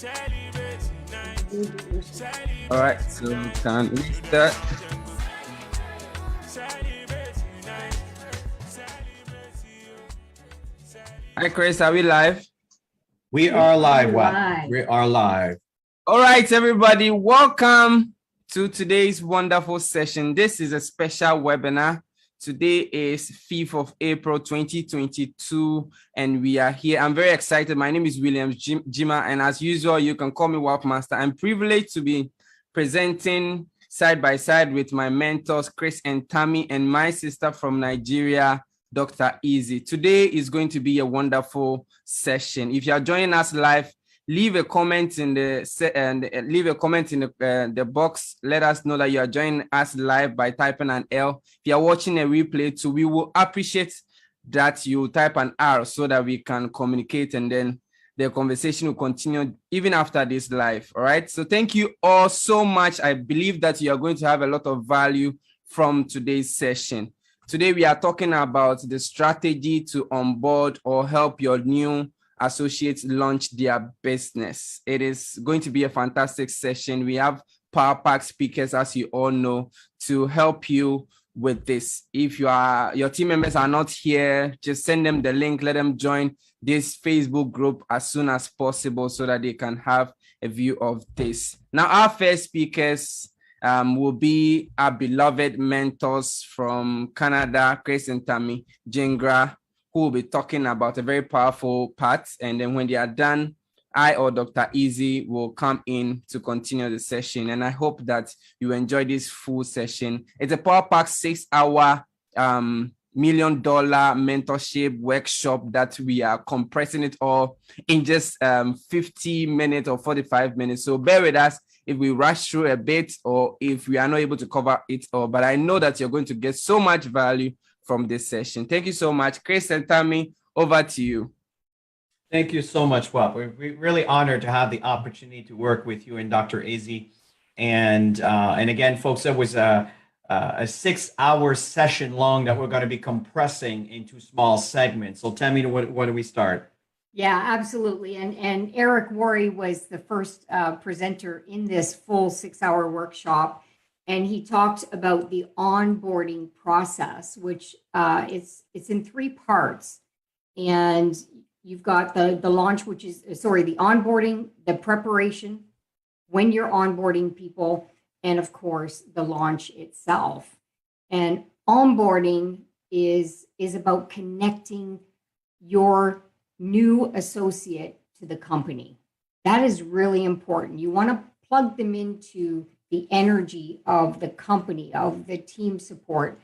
All right, so can we start? Hi, Chris, are we live? We are live, Wap. We are live. All right, everybody, welcome to today's wonderful session. This is a special webinar. Today is 5th of April, 2022, and we are here. I'm very excited. My name is Williams Jima, and as usual, you can call me Wapmaster. I'm privileged to be presenting side by side with my mentors, Chris and Tammy, and my sister from Nigeria, Dr. Izzy. Today is going to be a wonderful session. If you are joining us live, leave a comment in the box. Let us know that you are joining us live by typing an L. If you are watching a replay too, we will appreciate that you type an R so that we can communicate, and then the conversation will continue even after this live. All right. So thank you all so much. I believe that you are going to have a lot of value from today's session. Today, we are talking about the strategy to onboard or help your new associates launch their business. It is going to be a fantastic session. We have power pack speakers, as you all know, to help you with this. If your team members are not here, just send them the link, let them join this Facebook group as soon as possible so that they can have a view of this. Now, our first speakers will be our beloved mentors from Canada, Chris and Tammy Jingra, who will be talking about a very powerful part. And then when they are done, I or Dr. Izzy will come in to continue the session. And I hope that you enjoy this full session. It's a power pack 6-hour $1 million mentorship workshop that we are compressing it all in just 50 minutes or 45 minutes. So bear with us if we rush through a bit or if we are not able to cover it all. But I know that you're going to get so much value from this session. Thank you so much. Chris and Tammy, over to you. Thank you so much, Wap. We're really honored to have the opportunity to work with you and Dr. Izzy. And again, folks, it was a 6-hour session long that we're going to be compressing into small segments. So Tammy, what do we start? Yeah, absolutely. And Eric Worre was the first presenter in this full 6-hour workshop. And he talked about the onboarding process, which it's in 3 parts. And you've got the launch, which is, the onboarding, the preparation, when you're onboarding people, and of course, the launch itself. And onboarding is about connecting your new associate to the company. That is really important. You want to plug them into the energy of the company, of the team support,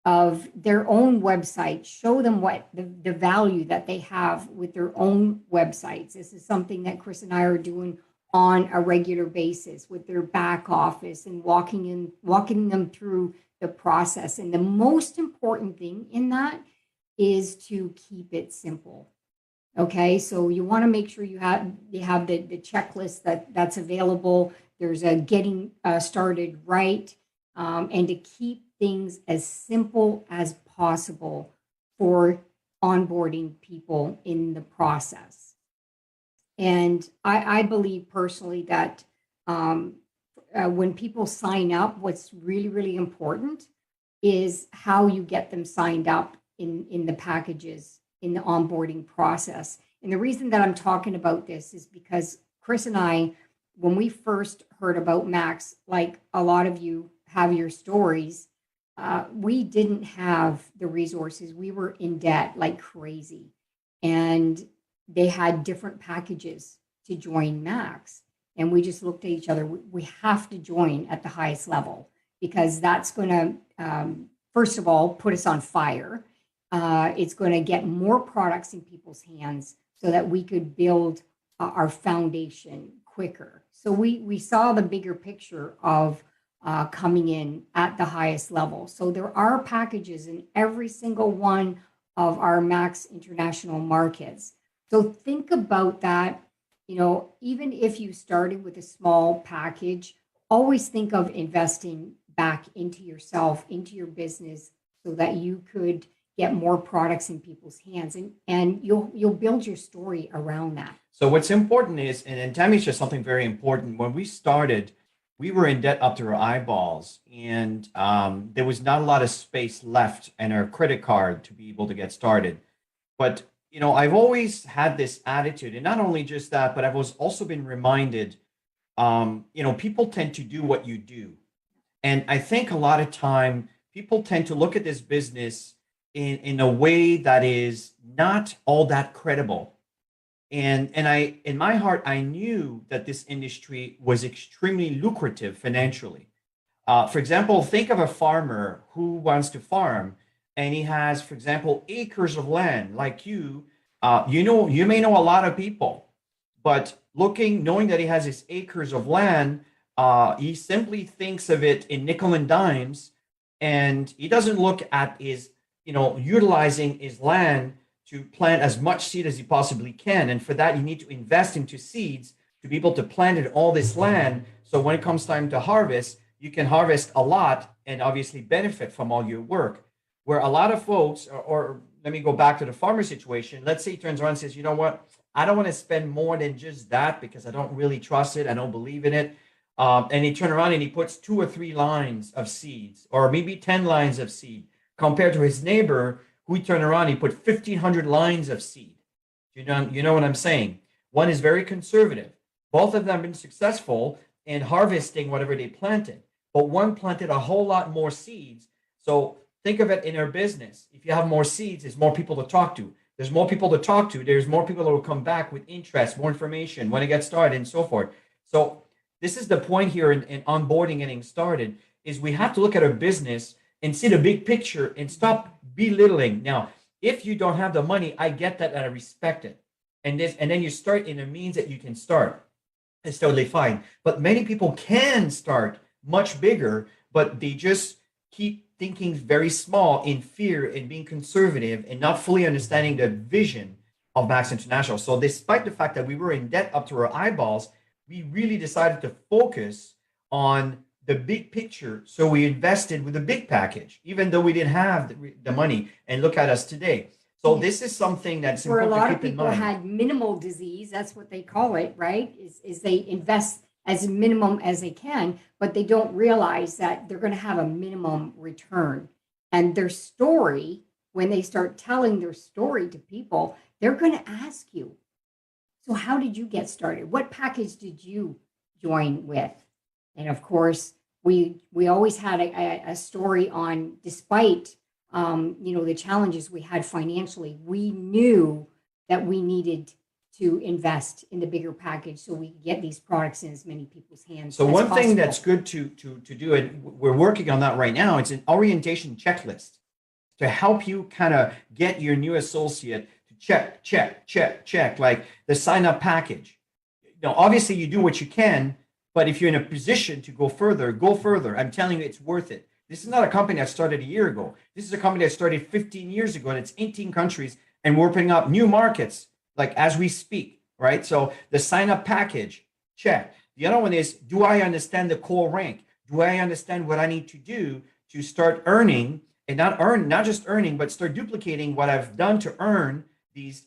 of their own website. Show them what the value that they have with their own websites. This is something that Chris and I are doing on a regular basis with their back office and walking them through the process. And the most important thing in that is to keep it simple. Okay, so you want to make sure you have the checklist that's available. There's a getting started right, and to keep things as simple as possible for onboarding people in the process. And I believe personally that when people sign up, what's really, really important is how you get them signed up in the packages in the onboarding process. And the reason that I'm talking about this is because Chris and I, when we first heard about Max, like a lot of you have your stories, we didn't have the resources. We were in debt like crazy. And they had different packages to join Max. And we just looked at each other. We have to join at the highest level because that's going to, first of all, put us on fire. It's going to get more products in people's hands so that we could build our foundation quicker. So we saw the bigger picture of coming in at the highest level. So there are packages in every single one of our Max international markets. So think about that. You know, even if you started with a small package, always think of investing back into yourself, into your business, so that you could get more products in people's hands, and you'll build your story around that. So what's important is, and Tammy's just something very important. When we started, we were in debt up to our eyeballs, and there was not a lot of space left in our credit card to be able to get started. But I've always had this attitude, and not only just that, but I've also been reminded, people tend to do what you do. And I think a lot of time people tend to look at this business in a way that is not all that credible. And I, in my heart, I knew that this industry was extremely lucrative financially. For example, think of a farmer who wants to farm, and he has, for example, acres of land like you. You may know a lot of people, but knowing that he has his acres of land, he simply thinks of it in nickel and dimes, and he doesn't look at utilizing his land to plant as much seed as he possibly can. And for that, you need to invest into seeds to be able to plant in all this land. So when it comes time to harvest, you can harvest a lot and obviously benefit from all your work. Where a lot of folks, or let me go back to the farmer situation. Let's say he turns around and says, you know what? I don't want to spend more than just that because I don't really trust it. I don't believe in it. And he turns around and he puts 2 or 3 lines of seeds, or maybe 10 lines of seed, compared to his neighbor who turned around, he put 1,500 lines of seed. You know what I'm saying? One is very conservative. Both of them have been successful in harvesting whatever they planted, but one planted a whole lot more seeds. So think of it in our business. If you have more seeds, there's more people to talk to. There's more people to talk to. There's more people that will come back with interest, more information when it gets started, and so forth. So this is the point here in onboarding, getting started, is we have to look at our business and see the big picture and stop belittling. Now, if you don't have the money, I get that and I respect it. And then you start in a means that you can start. It's totally fine. But many people can start much bigger, but they just keep thinking very small in fear and being conservative and not fully understanding the vision of Max International. So despite the fact that we were in debt up to our eyeballs, we really decided to focus on the big picture. So we invested with a big package, even though we didn't have the money. And look at us today. So this is something that's where a important lot to of keep in people mind. had minimal disease. That's what they call it, right? Is they invest as minimum as they can, but they don't realize that they're going to have a minimum return. And their story, when they start telling their story to people, they're going to ask you, so how did you get started? What package did you join with? And of course, we always had a story on, despite the challenges we had financially, we knew that we needed to invest in the bigger package so we could get these products in as many people's hands. So as one thing possible. that's good to do, and we're working on that right now, it's an orientation checklist to help you kind of get your new associate to check, like the sign up package. Obviously you do what you can, but if you're in a position to go further, go further. I'm telling you, it's worth it. This is not a company that started a year ago. This is a company that started 15 years ago, and it's 18 countries, and we're opening up new markets, like as we speak, right? So the sign up package, check. The other one is, do I understand the core rank? Do I understand what I need to do to start earning, and not just earning, but start duplicating what I've done to earn these,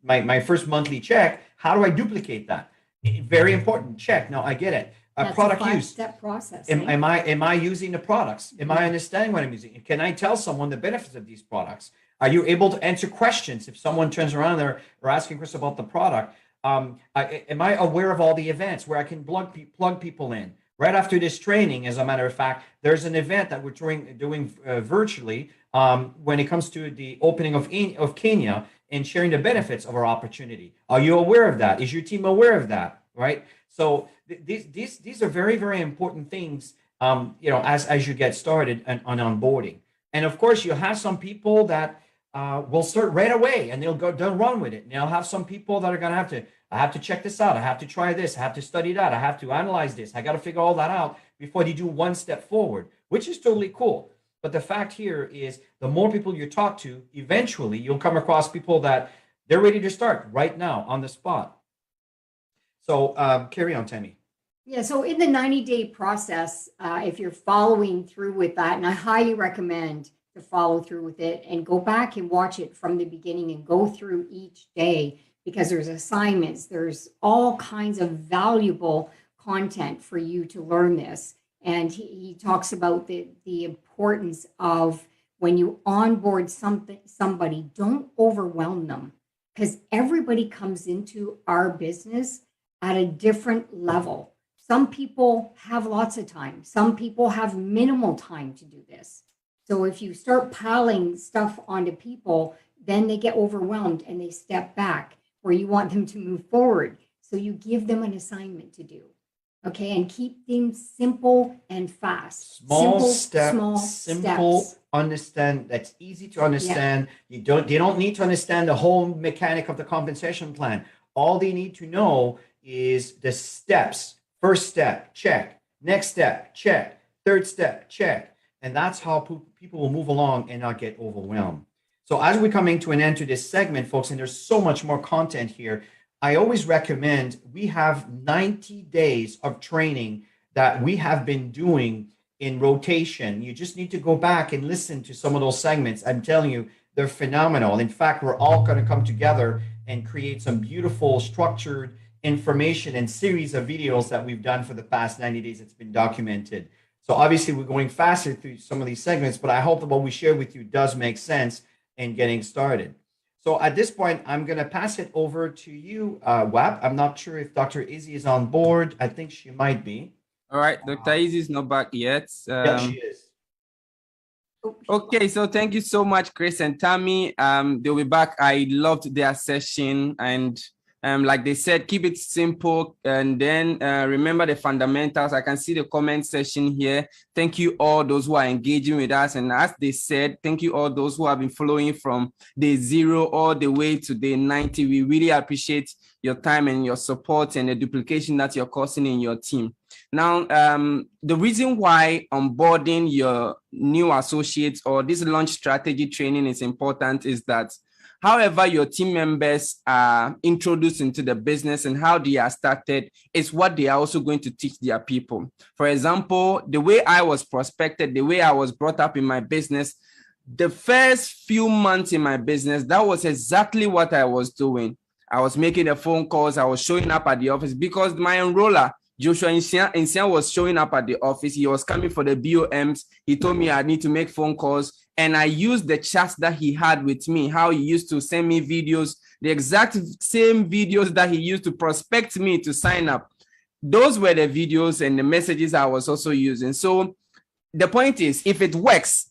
my first monthly check? How do I duplicate that? Very important. Check. Now I get it. That's Product a use. step process. Am I using the products? Am I understanding what I'm using? Can I tell someone the benefits of these products? Are you able to answer questions if someone turns around there or asking questions about the product? Am I aware of all the events where I can plug people in? Right after this training, as a matter of fact, there's an event that we're doing virtually when it comes to the opening of Kenya and sharing the benefits of our opportunity. Are you aware of that? Is your team aware of that? Right? So these are very, very important things, as you get started on onboarding. And of course, you have some people that will start right away and they'll run with it. And you'll have some people that are going to I have to check this out. I have to try this. I have to study that. I have to analyze this. I got to figure all that out before they do one step forward, which is totally cool. But the fact here is, the more people you talk to, eventually you'll come across people that they're ready to start right now on the spot. So carry on, Tammy. Yeah, so in the 90-day process, if you're following through with that, and I highly recommend to follow through with it, and go back and watch it from the beginning and go through each day, because there's assignments, there's all kinds of valuable content for you to learn this. And he talks about the importance of, when you onboard somebody, don't overwhelm them, because everybody comes into our business at a different level. Some people have lots of time. Some people have minimal time to do this. So if you start piling stuff onto people, then they get overwhelmed and they step back, where you want them to move forward. So you give them an assignment to do. Okay, and keep things simple and fast. Small simple steps. Understand, that's easy to understand. Yeah. They don't need to understand the whole mechanic of the compensation plan. All they need to know is the steps. First step, check. Next step, check. Third step, check. And that's how people will move along and not get overwhelmed. So as we're coming to an end to this segment, folks, and there's so much more content here, I always recommend, we have 90 days of training that we have been doing in rotation. You just need to go back and listen to some of those segments. I'm telling you, they're phenomenal. In fact, we're all going to come together and create some beautiful structured information and series of videos that we've done for the past 90 days. It's been documented. So obviously we're going faster through some of these segments, but I hope that what we share with you does make sense in getting started. So at this point, I'm going to pass it over to you, Wap. I'm not sure if Dr. Izzy is on board. I think she might be. All right, Dr. Izzy is not back yet. Yeah, she is. Okay, so thank you so much, Chris and Tammy. They'll be back. I loved their session, and like they said, keep it simple, and then remember the fundamentals. I can see the comment section here. Thank you all those who are engaging with us, and as they said, thank you all those who have been following from day 0 all the way to day 90. We really appreciate your time and your support and the duplication that you're causing in your team. Now, the reason why onboarding your new associates or this launch strategy training is important is that however your team members are introduced into the business and how they are started is what they are also going to teach their people. For example, the way I was prospected, the way I was brought up in my business, the first few months in my business, that was exactly what I was doing. I was making the phone calls. I was showing up at the office because my enroller, Joshua Insian, was showing up at the office. He was coming for the BOMs. He told me I need to make phone calls. And I used the chats that he had with me, how he used to send me videos, the exact same videos that he used to prospect me to sign up. Those were the videos and the messages I was also using. So the point is, if it works,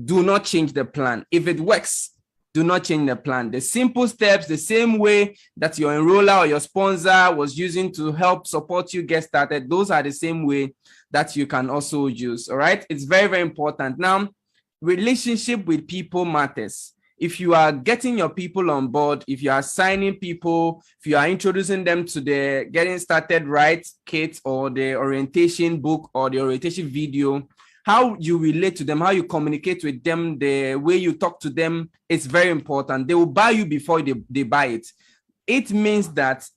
do not change the plan. If it works, do not change the plan. The simple steps, the same way that your enroller or your sponsor was using to help support you get started, those are the same way that you can also use. All right. It's very, very important. Now, relationship with people matters. If you are getting your people on board, if you are signing people, if you are introducing them to the Getting Started Right kit or the orientation book or the orientation video, how you relate to them, how you communicate with them, the way you talk to them, it's very important. They will buy you before they buy it. It means that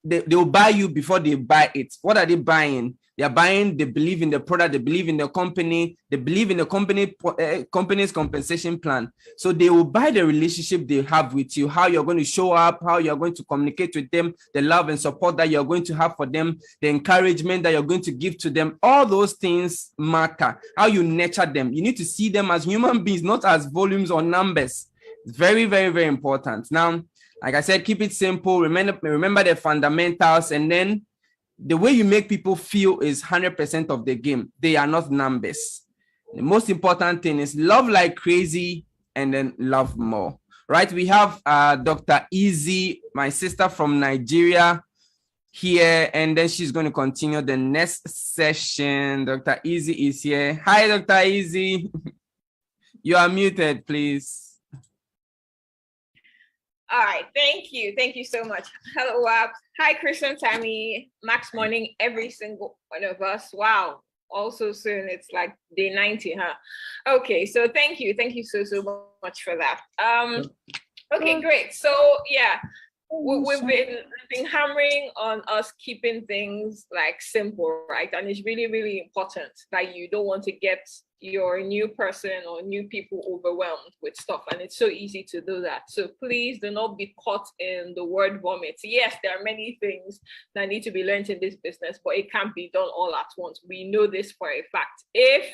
they will buy you before they buy it. What are they buying? They are buying, they believe in the product, they believe in the company, they believe in the company's compensation plan. So they will buy the relationship they have with you, how you're going to show up, how you're going to communicate with them, the love and support that you're going to have for them, the encouragement that you're going to give to them. All those things matter, how you nurture them. You need to see them as human beings, not as volumes or numbers. It's very, very, very important. Now, like I said, keep it simple. Remember the fundamentals, and then the way you make people feel is 100% of the game. They are not numbers. The most important thing is love like crazy and then love more, right? We have Dr. Izzy, my sister from Nigeria here, and then she's going to continue the next session. Dr. Izzy is here. Hi, Dr. Izzy. You are muted, please. All right, thank you. Thank you so much. Hello, Wap. Hi, Chris and Tammy. Max morning, every single one of us. Wow. Also soon, it's like day 90, huh? Okay, so thank you. Thank you so much for that. Okay, great. So yeah, we've been hammering on us keeping things like simple, right? And it's really, really important that you don't want to get your new person or new people overwhelmed with stuff, and it's so easy to do that. So please do not be caught in the word vomit. Yes, there are many things that need to be learned in this business, but it can't be done all at once. We know this for a fact. If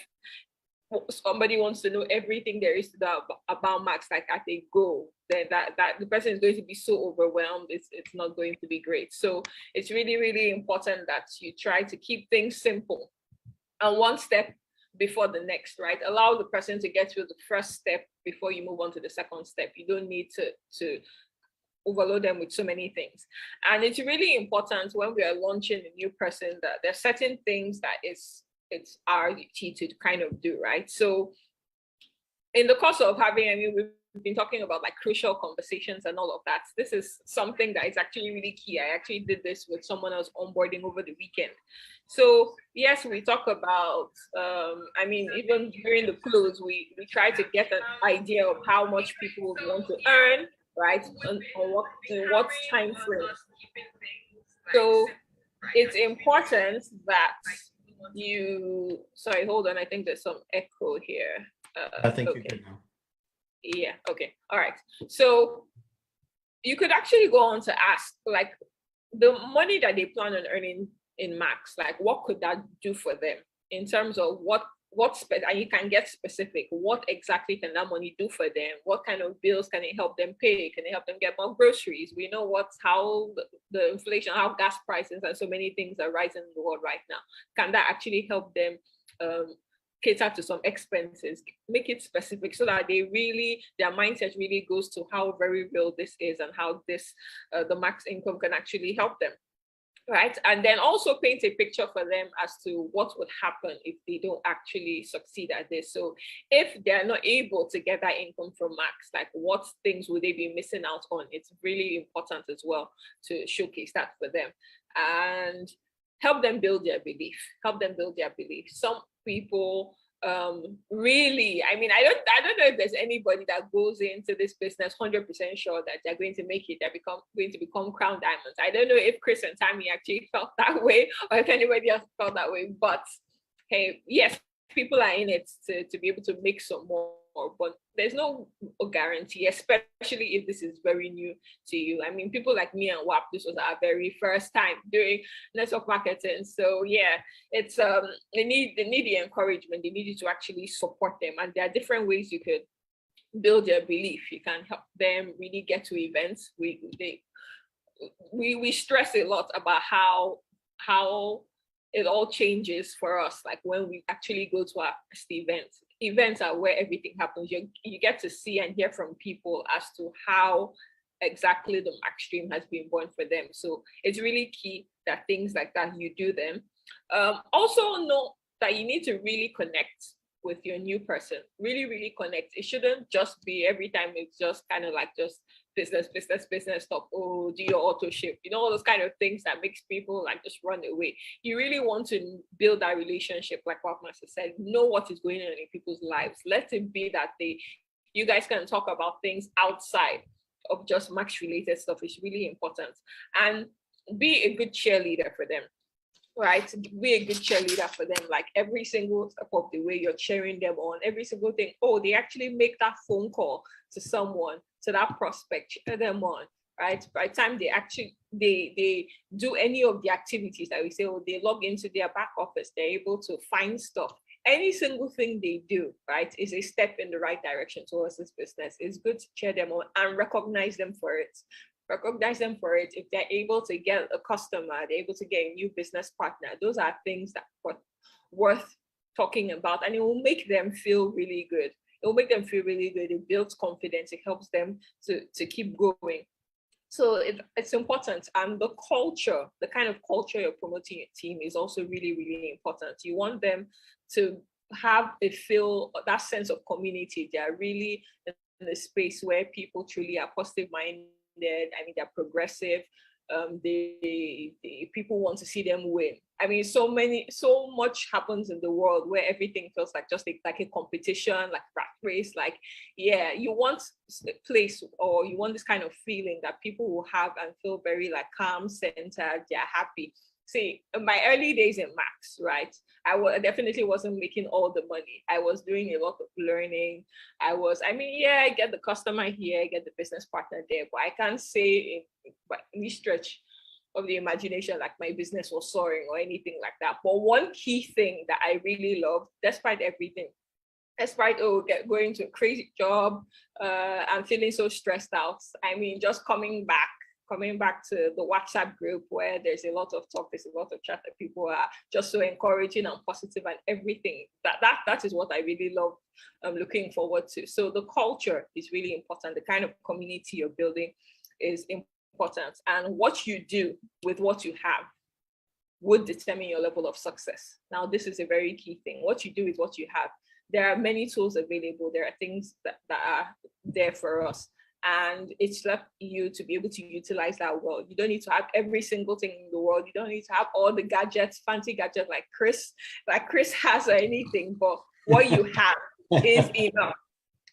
somebody wants to know everything there is to know about Max, like at a go, then that the person is going to be so overwhelmed, it's not going to be great. So it's really, really important that you try to keep things simple and one step before the next, right? Allow the person to get through the first step before you move on to the second step. You don't need to overload them with so many things. And it's really important when we are launching a new person that there are certain things that it's our duty to kind of do, right? So in the course of having, I mean, we've been talking about like crucial conversations and all of that. This is something that is actually really key. I actually did this with someone else onboarding over the weekend. So yes, we talk about, I mean, even during the close, we try to get an idea of how much people want to earn, right? On what time frame. So it's important that you, sorry, hold on, I think there's some echo here. I think okay. you can now. Yeah, okay, all right. So you could actually go on to ask, like, the money that they plan on earning in Max, like what could that do for them in terms of and you can get specific, what exactly can that money do for them? What kind of bills can it help them pay? Can it help them get more groceries? We know how the inflation, how gas prices and so many things are rising in the world right now. Can that actually help them cater to some expenses? Make it specific so that their mindset really goes to how very real this is and how this the max income can actually help them. Right. And then also paint a picture for them as to what would happen if they don't actually succeed at this. So if they're not able to get that income from Max, like what things would they be missing out on? It's really important as well to showcase that for them and help them build their belief. Some people really, I mean, I don't know if there's anybody that goes into this business 100% sure that they're going to make it, they're going to become crown diamonds. I don't know if Chris and Tammy actually felt that way or if anybody else felt that way, but hey, yes, people are in it to be able to make some more, but there's no guarantee, especially if this is very new to you. I mean, people like me and WAP, this was our very first time doing network marketing. So yeah, it's they need the encouragement. They need you to actually support them. And there are different ways you could build their belief. You can help them really get to events. We stress a lot about how it all changes for us, like when we actually go to our first events. Events are where everything happens. You get to see and hear from people as to how exactly the Max stream has been born for them. So it's really key that things like that, you do them. Also know that you need to really connect with your new person. Really, really connect. It shouldn't just be every time it's just kind of like just business stuff. Oh, do your auto ship, all those kind of things that makes people like just run away. You really want to build that relationship, like Wapmaster said, know what is going on in people's lives. Let it be that you guys can talk about things outside of just Max related stuff. It's really important. And be a good cheerleader for them. Right, be a good cheerleader for them, like every single step of the way you're cheering them on, every single thing. Oh, they actually make that phone call to someone, to that prospect, cheer them on, right? By the time they do any of the activities that we say, oh, they log into their back office, they're able to find stuff. Any single thing they do, right, is a step in the right direction towards this business. It's good to cheer them on and recognize them for it. If they're able to get a customer, they're able to get a new business partner. Those are things that are worth talking about, and it will make them feel really good. It builds confidence. It helps them to keep going. So it's important. And the culture, the kind of culture you're promoting your team is also really, really important. You want them to have that sense of community. They are really in a space where people truly are positive minded. I mean, they're progressive. the people want to see them win. I mean, so much happens in the world where everything feels like just like a competition, like rat race. Like, yeah, you want a place, or you want this kind of feeling that people will have and feel very like calm, centered, they're happy. See, in my early days in Max, right, I definitely wasn't making all the money. I was doing a lot of learning. I get the customer here, I get the business partner there, but I can't say by any stretch of the imagination like my business was soaring or anything like that. But one key thing that I really loved, despite everything, despite going to a crazy job, and feeling so stressed out, I mean, just coming back to the WhatsApp group where there's a lot of talk, there's a lot of chat, that people are just so encouraging and positive and everything. That is what I really love. I'm looking forward to. So the culture is really important. The kind of community you're building is important. And what you do with what you have would determine your level of success. Now, this is a very key thing. What you do with what you have. There are many tools available. There are things that are there for us. And it's left you to be able to utilize that well. You don't need to have every single thing in the world. You don't need to have all the gadgets, fancy gadgets like Chris has or anything, but what you have is enough.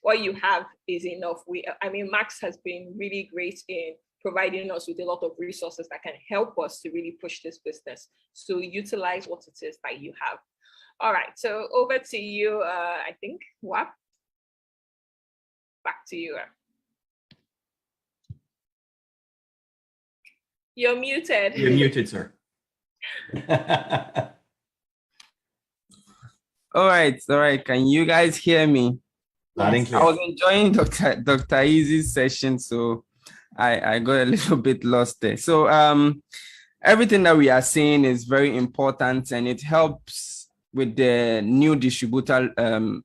What you have is enough. Max has been really great in providing us with a lot of resources that can help us to really push this business. So utilize what it is that you have. All right, so over to you, I think, Wap. Back to you. You're muted. You're muted, sir. All right. Can you guys hear me? Loud and clear. I was enjoying Dr. Izzy's session, so I got a little bit lost there. So everything that we are saying is very important, and it helps with the new distributor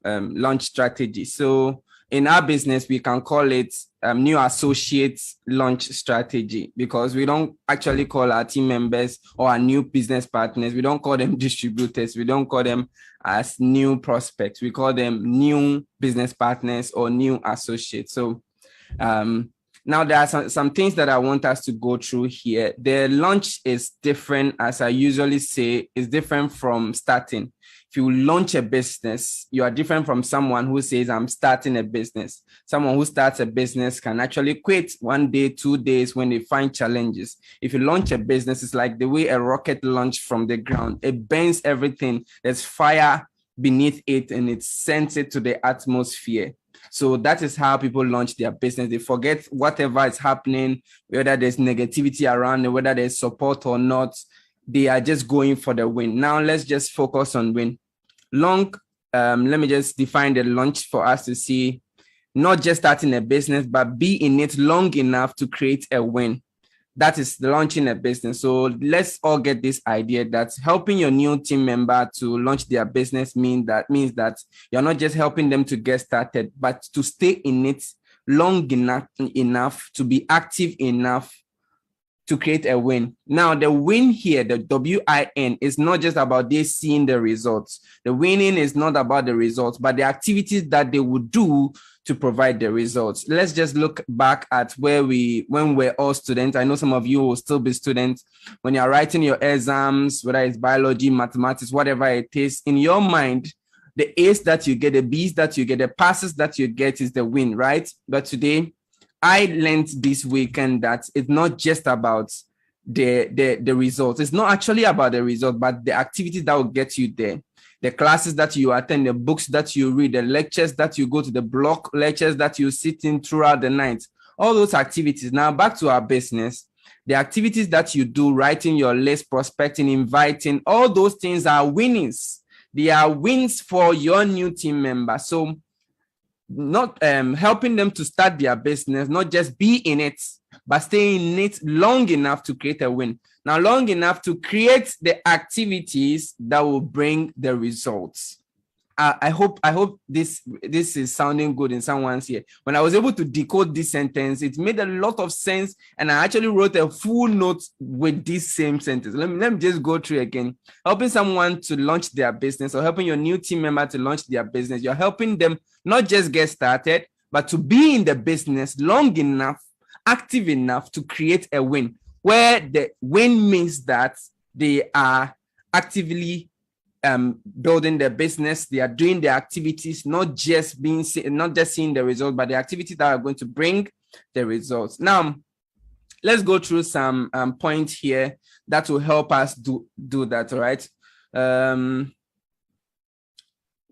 launch strategy. So in our business, we can call it new associates launch strategy, because we don't actually call our team members or our new business partners, we don't call them distributors, we don't call them as new prospects, we call them new business partners or new associates. So now there are some things that I want us to go through here. The launch is different, as I usually say, is different from starting. If you launch a business, you are different from someone who says, I'm starting a business. Someone who starts a business can actually quit 1 day, 2 days when they find challenges. If you launch a business, it's like the way a rocket launched from the ground. It burns everything. There's fire beneath it, and it sends it to the atmosphere. So that is how people launch their business. They forget whatever is happening, whether there's negativity around it, whether there's support or not. They are just going for the win. Now let's just focus on win. Let me just define the launch for us to see, not just starting a business, but be in it long enough to create a win. That is launching a business. So let's all get this idea that helping your new team member to launch their business means that you're not just helping them to get started, but to stay in it long enough to be active enough to create a win. Now, the win here, the WIN, is not just about they seeing the results. The winning is not about the results, but the activities that they would do to provide the results. Let's just look back at when we're all students. I know some of you will still be students. When you're writing your exams, whether it's biology, mathematics, whatever it is, in your mind, the A's that you get, the B's that you get, the passes that you get is the win, right? But today, I learned this weekend that it's not just about the results. It's not actually about the result, but the activities that will get you there. The classes that you attend, the books that you read, the lectures that you go to, the block lectures that you sit in throughout the night, all those activities. Now back to our business. The activities that you do, writing your list, prospecting, inviting, all those things are winnings. They are wins for your new team member. So not helping them to start their business, not just be in it, but stay in it long enough to create a win. Now, long enough to create the activities that will bring the results. I hope this is sounding good in someone's ear. When I was able to decode this sentence, it made a lot of sense, and I actually wrote a full note with this same sentence. Let me just go through again. Helping someone to launch their business, or helping your new team member to launch their business. You're helping them not just get started, but to be in the business long enough, active enough to create a win. where the win means that they are actively building their business. They are doing their activities, not just seeing the results, but the activities that are going to bring the results. Now, let's go through some points here that will help us do that. All right.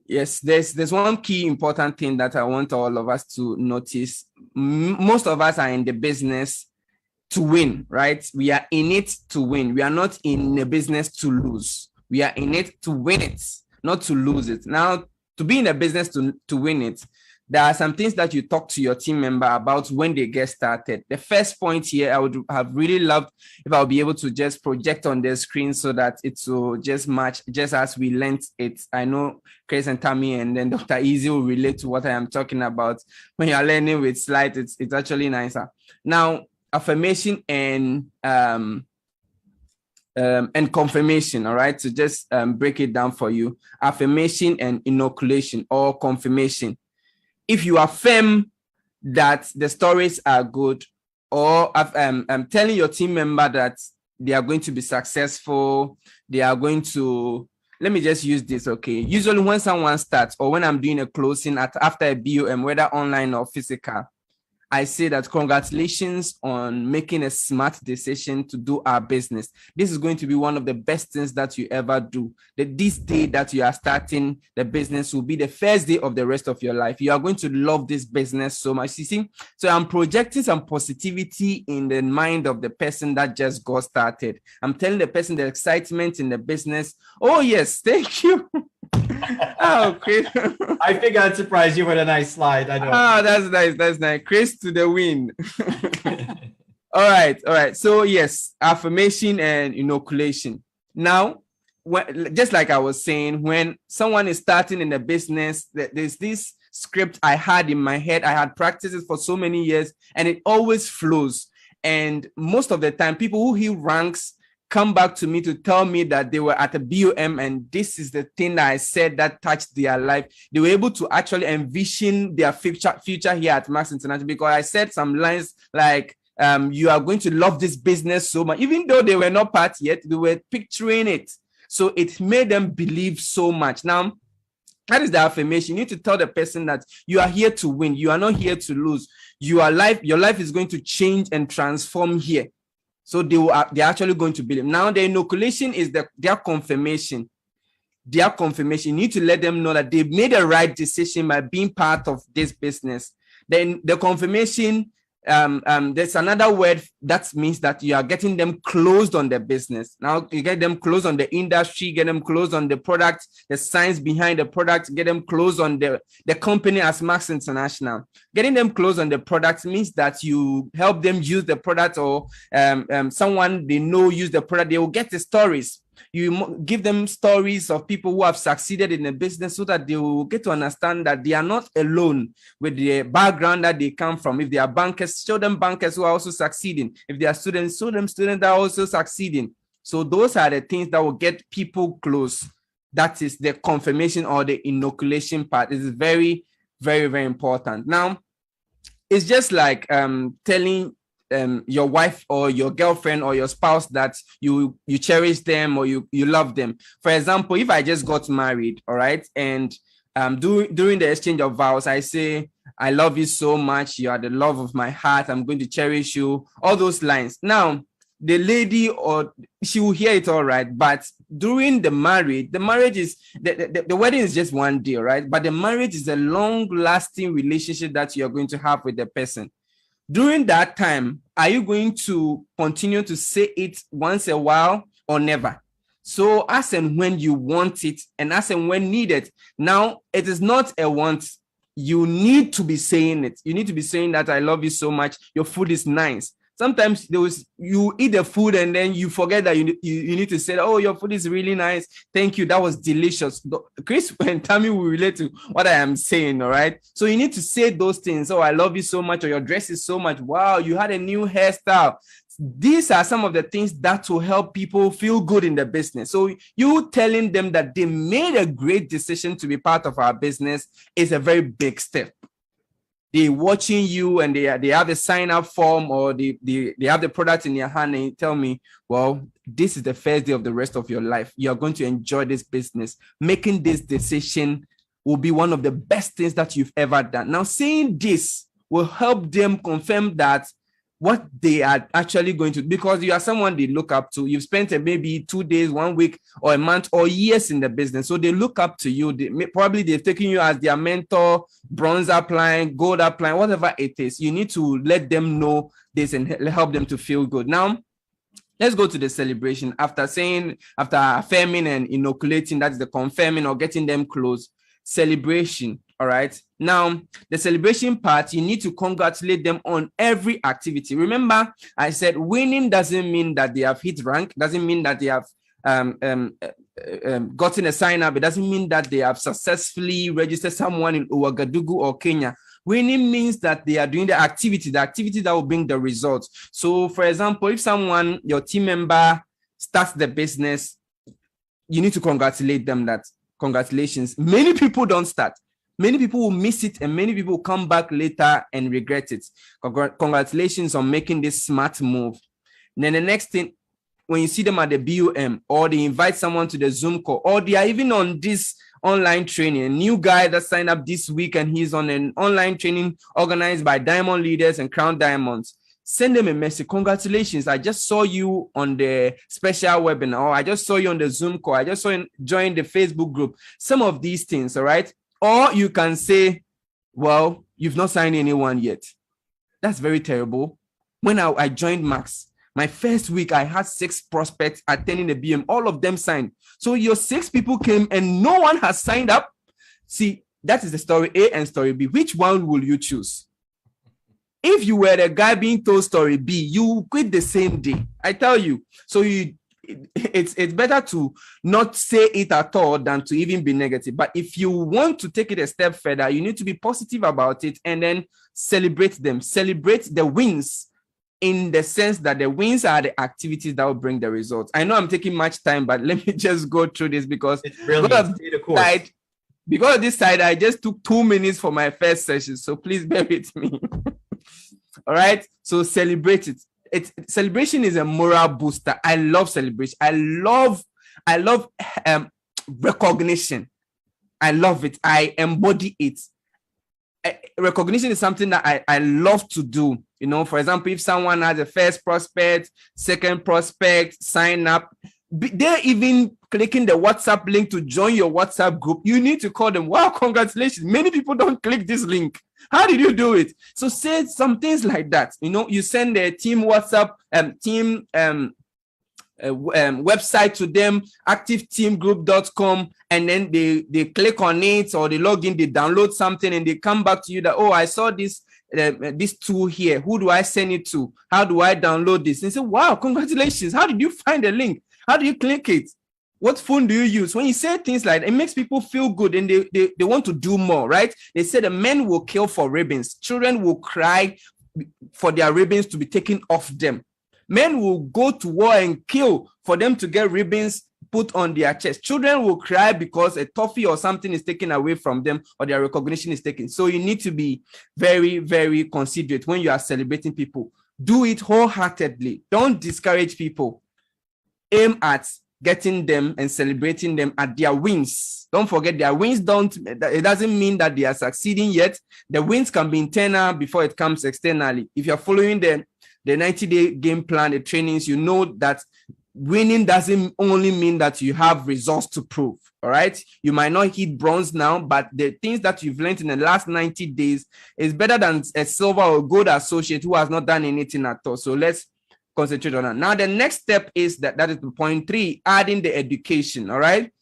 Yes, there's one key important thing that I want all of us to notice. Most of us are in the business to win, right? We are in it to win. We are not in the business to lose. We are in it to win it, not to lose it. Now, to be in the business to win it, there are some things that you talk to your team member about when they get started. The first point here, I would have really loved if I'll be able to just project on the screen so that it will just match, just as we learned it. I know Chris and Tammy and then Dr. Izzy will relate to what I am talking about. When you're learning with slides, it's actually nicer. Now, affirmation and confirmation. All right, so just break it down for you. Affirmation and inoculation or confirmation. If you affirm that the stories are good, or telling your team member that they are going to be successful, they are going to, let me just use this, okay? Usually when someone starts or when I'm doing a closing after a BOM, whether online or physical, I say that congratulations on making a smart decision to do our business. This is going to be one of the best things that you ever do. This day that you are starting the business will be the first day of the rest of your life. You are going to love this business so much. You see, so I'm projecting some positivity in the mind of the person that just got started. I'm telling the person the excitement in the business. Oh yes, thank you. Oh, Chris. I think I'd surprise you with a nice slide. I know. Oh, that's nice. That's nice. Chris to the win. All right. So yes, affirmation and inoculation. Now, just like I was saying, when someone is starting in the business, there's this script I had in my head. I had practiced it for so many years, and it always flows. And most of the time, people who hit ranks come back to me to tell me that they were at a BOM and this is the thing that I said that touched their life. They were able to actually envision their future here at Max International, because I said some lines like, you are going to love this business so much. Even though they were not part yet, they were picturing it. So it made them believe so much. Now, that is the affirmation. You need to tell the person that you are here to win. You are not here to lose. Your life is going to change and transform here. So they're actually going to believe. Now, the inoculation is their confirmation. Their confirmation. You need to let them know that they made a right decision by being part of this business. Then the confirmation, there's another word that means that you are getting them closed on the business. Now, you get them closed on the industry, get them closed on the product, the science behind the product, get them closed on the company as Max International. Getting them closed on the product means that you help them use the product, or someone they know use the product. They will get the stories. You give them stories of people who have succeeded in the business so that they will get to understand that they are not alone with the background that they come from. If they are bankers, show them bankers who are also succeeding. If they are students, show them students that are also succeeding. So those are the things that will get people close. That is the confirmation or the inoculation part. It is very, very, very important. Now, it's just like telling your wife or your girlfriend or your spouse that you cherish them or you love them. For example, if I just got married, all right, and during the exchange of vows, I say, I love you so much. You are the love of my heart. I'm going to cherish you. All those lines. Now, the lady, or she will hear it all right, but during the marriage is the wedding is just one day, right? But the marriage is a long-lasting relationship that you are going to have with the person. During that time, are you going to continue to say it once a while or never? So as and when you want it and as and when needed. Now, it is not a want. You need to be saying it. You need to be saying that I love you so much. Your food is nice. Sometimes you eat the food and then you forget that you need to say, oh, your food is really nice. Thank you. That was delicious. Chris and Tammy will relate to what I am saying. All right. So you need to say those things. Oh, I love you so much. Or your dress is so much. Wow, you had a new hairstyle. These are some of the things that will help people feel good in the business. So you telling them that they made a great decision to be part of our business is a very big step. they watching you and they have a sign up form, or they have the product in their hand, and you tell me, well, this is the first day of the rest of your life. You're going to enjoy this business. Making this decision will be one of the best things that you've ever done. Now, saying this will help them confirm that what they are actually going to, because you are someone they look up to. You've spent maybe 2 days, 1 week, or a month, or years in the business. So they look up to you. Probably they've taken you as their mentor, bronze upline, gold upline, whatever it is. You need to let them know this and help them to feel good. Now, let's go to the celebration. After affirming and inoculating, that's the confirming or getting them close. Celebration. All right. Now, the celebration part, you need to congratulate them on every activity. Remember, I said winning doesn't mean that they have hit rank, doesn't mean that they have gotten a sign up. It doesn't mean that they have successfully registered someone in Ouagadougou or Kenya. Winning means that they are doing the activity that will bring the results. So, for example, if your team member starts the business, you need to congratulate them that congratulations. Many people don't start. Many people will miss it, and many people will come back later and regret it. Congratulations on making this smart move. And then the next thing, when you see them at the BUM, or they invite someone to the Zoom call, or they are even on this online training, a new guy that signed up this week and he's on an online training organized by Diamond Leaders and Crown Diamonds, send them a message. Congratulations, I just saw you on the special webinar, or I just saw you on the Zoom call, I just saw you join the Facebook group. Some of these things, all right? Or you can say, well, you've not signed anyone yet. That's very terrible. When I joined Max, my first week, I had 6 prospects attending the BM. All of them signed. So your 6 people came and no one has signed up. See, that is the story A and story B. Which one will you choose? If you were the guy being told story B, you quit the same day. I tell you. So it's better to not say it at all than to even be negative. But if you want to take it a step further, you need to be positive about it and then celebrate them. Celebrate the wins, in the sense that the wins are the activities that will bring the results. I know I'm taking much time, but let me just go through this because because of this side, I just took 2 minutes for my first session. So please bear with me. All right. So celebrate it. Celebration is a moral booster. I love celebration. I love recognition. I love it. I embody it. Recognition is something that I love to do. You know, for example, if someone has a first prospect, second prospect, sign up, they're even clicking the WhatsApp link to join your WhatsApp group, you need to call them, wow, congratulations. Many people don't click this link. How did you do it? So say some things like that. You know, you send a team WhatsApp, website to them, activeteamgroup.com, and then they click on it, or they log in, they download something, and they come back to you that, oh, I saw this tool here. Who do I send it to? How do I download this? And say, wow, congratulations. How did you find the link? How do you click it? What phone do you use? When you say things like that, it makes people feel good and they want to do more, right? They say the men will kill for ribbons. Children will cry for their ribbons to be taken off them. Men will go to war and kill for them to get ribbons put on their chest. Children will cry because a toffee or something is taken away from them, or their recognition is taken. So you need to be very, very considerate when you are celebrating people. Do it wholeheartedly. Don't discourage people. Aim at getting them and celebrating them at their wins. Don't forget, their wins it doesn't mean that they are succeeding yet. The wins can be internal before it comes externally. If you're following the 90-day game plan, the trainings, you know that winning doesn't only mean that you have results to prove. All right. You might not hit bronze now, but the things that you've learned in the last 90 days is better than a silver or gold associate who has not done anything at all. So let's concentrate on that. Now, the next step is that is the point 3, adding the education. All right.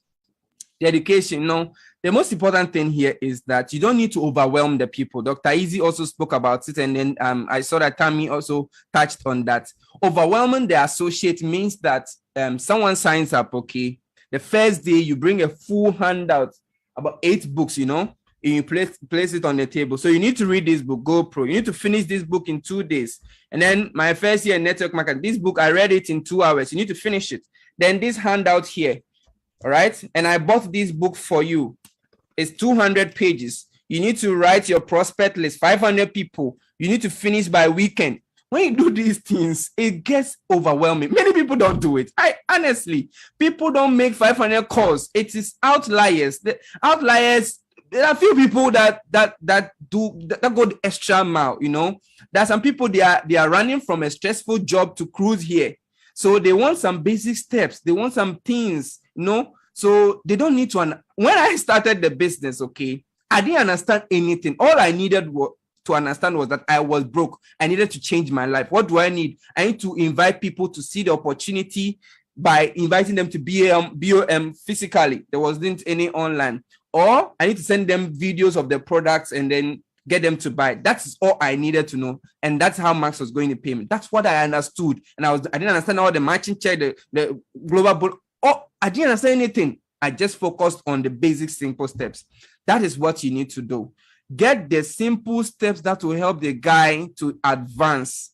The education. No, the most important thing here is that you don't need to overwhelm the people. Dr. Izzy also spoke about it. And then I saw that Tammy also touched on that. Overwhelming the associate means that someone signs up, okay? The first day you bring a full handout, about 8 books, you know, and you place it on the table. So you need to read this book, Go Pro. You need to finish this book in 2 days. And then my first year in network marketing, this book, I read it in 2 hours. You need to finish it. Then this handout here, all right? And I bought this book for you. It's 200 pages. You need to write your prospect list, 500 people. You need to finish by weekend. When you do these things, it gets overwhelming. Many people don't do it. Honestly, people don't make 500 calls. It is outliers. The outliers, there are a few people that go the extra mile. There are some people they are running from a stressful job to cruise here. So they want some basic steps. They want some things, so they don't need to. When I started the business, okay, I didn't understand anything. All I needed to understand was that I was broke. I needed to change my life. What do I need? I need to invite people to see the opportunity by inviting them to BOM physically. There wasn't any online. Or I need to send them videos of the products and then get them to buy. That's all I needed to know. And that's how Max was going to pay me. That's what I understood. And I didn't understand all the matching check, the global. I didn't understand anything. I just focused on the basic, simple steps. That is what you need to do. Get the simple steps that will help the guy to advance.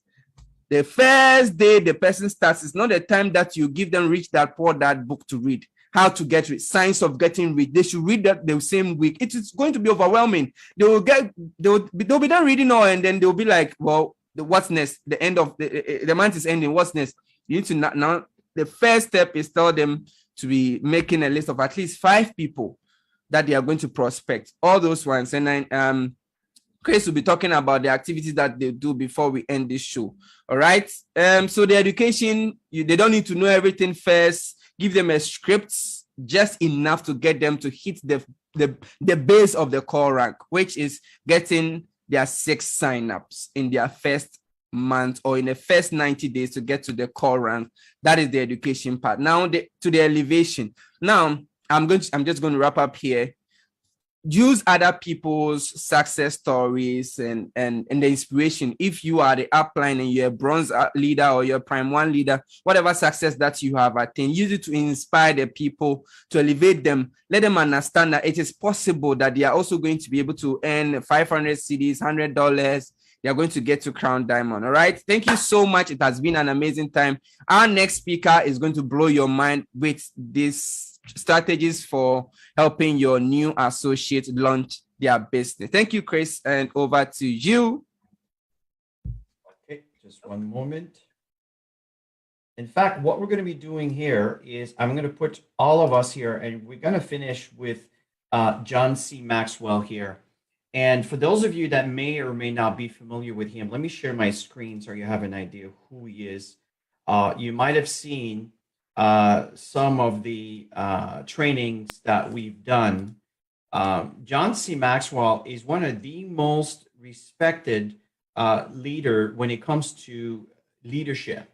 The first day the person starts, it's not the time that you give them Rich Dad Poor Dad book to read. How to get rich, Science of Getting Rich. They should read that the same week. It is going to be overwhelming. They'll be done reading all, and then they'll be like, well, what's next? The end of the month is ending. What's next? You need to now. The first step is tell them to be making a list of at least 5 people that they are going to prospect, all those ones. And then Chris will be talking about the activities that they do before we end this show. All right. So the education, they don't need to know everything first. Give them a script, just enough to get them to hit the base of the core rank, which is getting their 6 signups in their first month or in the first 90 days to get to the core rank. That is the education part. Now to the elevation. Now I'm just going to wrap up here. Use other people's success stories and the inspiration. If you are the upline and you're a bronze leader or you're a prime 1 leader, whatever success that you have attained, use it to inspire the people, to elevate them. Let them understand that it is possible that they are also going to be able to earn 500 CDs, $100. They are going to get to Crown Diamond. All right. Thank you so much. It has been an amazing time. Our next speaker is going to blow your mind with this strategies for helping your new associate launch their business. Thank you, Chris, and over to you. Okay, just one moment. In fact, what we're going to be doing here is I'm going to put all of us here, and we're going to finish with John C. Maxwell here. And for those of you that may or may not be familiar with him, let me share my screen so you have an idea of who he is. You might have seen some of the trainings that we've done. John C. Maxwell is one of the most respected leader when it comes to leadership.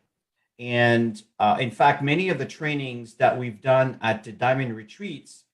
And in fact, many of the trainings that we've done at the Diamond Retreats,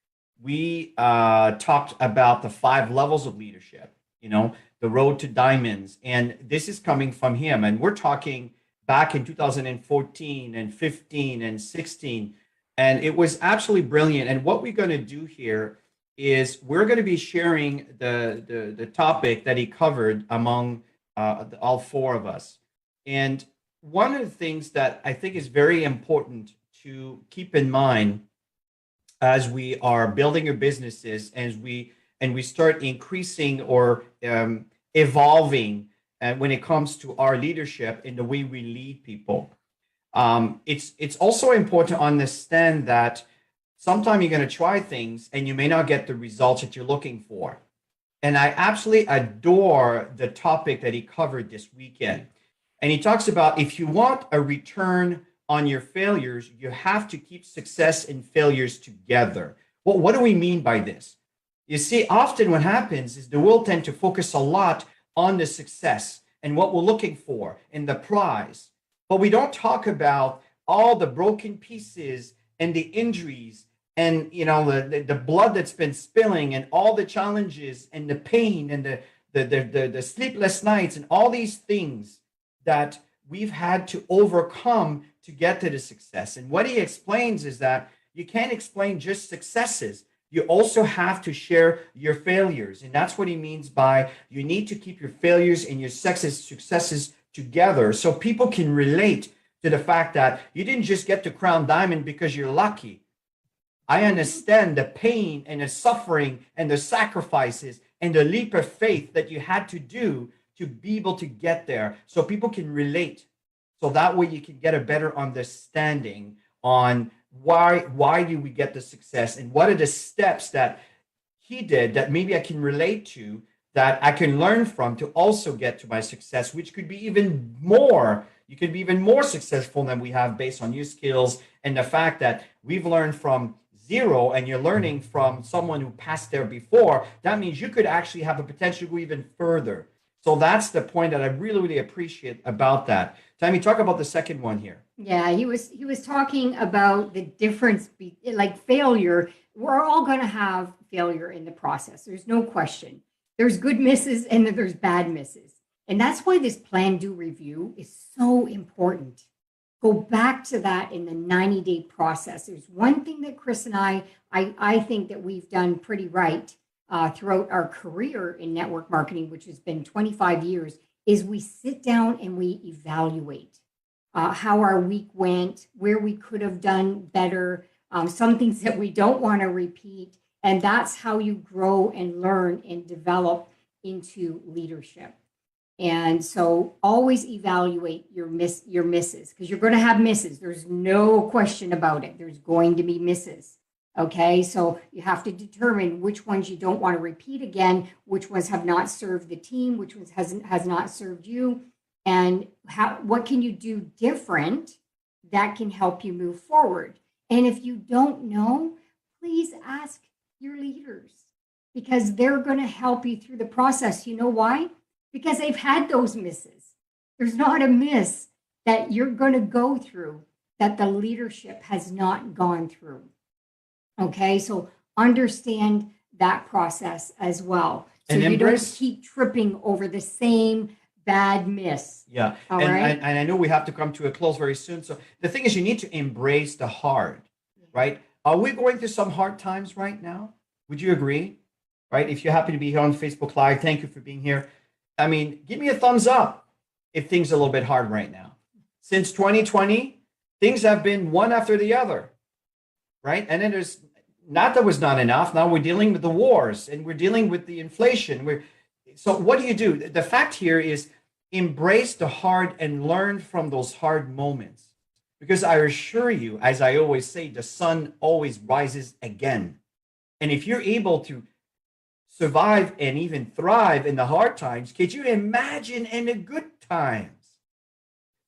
we talked about the 5 levels of leadership, the road to diamonds. And this is coming from him. And we're talking back in 2014 and 15 and 16. And it was absolutely brilliant. And what we're going to do here is we're going to be sharing the topic that he covered among all 4 of us. And one of the things that I think is very important to keep in mind as we are building your businesses, and we start increasing or evolving when it comes to our leadership in the way we lead people. It's also important to understand that sometimes you're going to try things and you may not get the results that you're looking for. And I absolutely adore the topic that he covered this weekend. And he talks about if you want a return on your failures, you have to keep success and failures together. Well, what do we mean by this? You see, often what happens is the world tend to focus a lot on the success and what we're looking for and the prize. But we don't talk about all the broken pieces and the injuries and the blood that's been spilling and all the challenges and the pain and the sleepless nights and all these things that we've had to overcome to get to the success. And what he explains is that you can't explain just successes. You also have to share your failures. And that's what he means by you need to keep your failures and your successes together so people can relate to the fact that you didn't just get to Crown Diamond because you're lucky. I understand the pain and the suffering and the sacrifices and the leap of faith that you had to do to be able to get there so people can relate. So that way you can get a better understanding on why do we get the success and what are the steps that he did that maybe I can relate to, that I can learn from to also get to my success, which could be even more. You could be even more successful than we have based on your skills and the fact that we've learned from zero and you're learning from someone who passed there before. That means you could actually have the potential to go even further. So that's the point that I really, really appreciate about that. Tammy, talk about the second one here. Yeah, he was talking about the difference, like failure. We're all going to have failure in the process. There's no question. There's good misses and then there's bad misses. And that's why this plan, do, review is so important. Go back to that in the 90-day process. There's one thing that Chris and I think that we've done pretty right throughout our career in network marketing, which has been 25 years, is we sit down and we evaluate how our week went, where we could have done better, some things that we don't want to repeat. And that's how you grow and learn and develop into leadership. And so always evaluate your misses, because you're going to have misses. There's no question about it. There's going to be misses. Okay, so you have to determine which ones you don't want to repeat again, which ones have not served the team, which ones has not served you, and what can you do different that can help you move forward. And if you don't know, please ask your leaders, because they're going to help you through the process. You know why? Because they've had those misses. There's not a miss that you're going to go through that the leadership has not gone through. Okay, so understand that process as well. So And you embrace- don't keep tripping over the same bad miss. Yeah, All and, right. and I know we have to come to a close very soon. So the thing is, you need to embrace the hard, right? Are we going through some hard times right now? Would you agree? Right? If you happen to be here on Facebook Live, thank you for being here. I mean, give me a thumbs up if things are a little bit hard right now. Since 2020, things have been one after the other, right? And then there's not that was not enough. Now we're dealing with the wars and we're dealing with the inflation. So what do? The fact here is embrace the hard and learn from those hard moments. Because I assure you, as I always say, the sun always rises again. And if you're able to survive and even thrive in the hard times, could you imagine in the good times?